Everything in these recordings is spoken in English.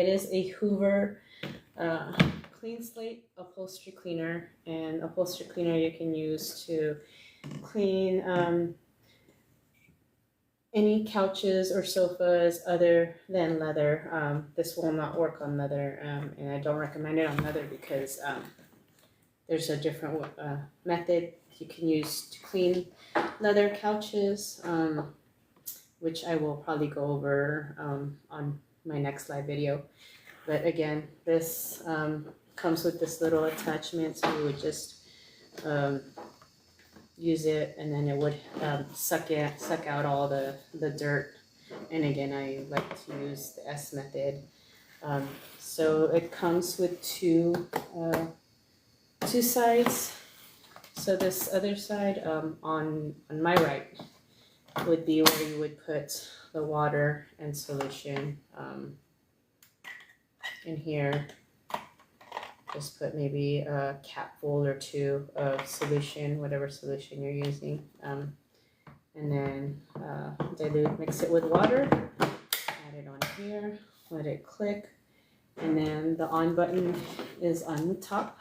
It is a Hoover clean slate upholstery cleaner, and upholstery cleaner you can use to clean any couches or sofas other than leather. This will not work on leather, and I don't recommend it on leather because there's a different method you can use to clean leather couches, which I will probably go over on my next live video. But again, this comes with this little attachment, so you would just use it, and then it would suck out all the dirt. And again, I like to use the S method. So it comes with two sides. So this other side on my right would be where you would put the water and solution. In here, just put maybe a capful or two of solution, whatever solution you're using, and then mix it with water, add it on here, let it click, and then the on button is on the top.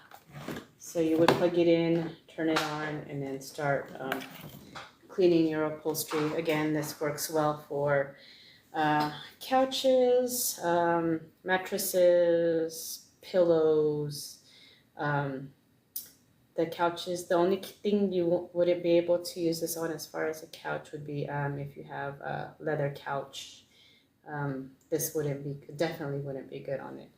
So you would plug it in, turn it on, and then start cleaning your upholstery. Again, this works well for couches, mattresses, pillows. The couches, the only thing you wouldn't be able to use this on as far as a couch would be if you have a leather couch. This definitely wouldn't be good on it.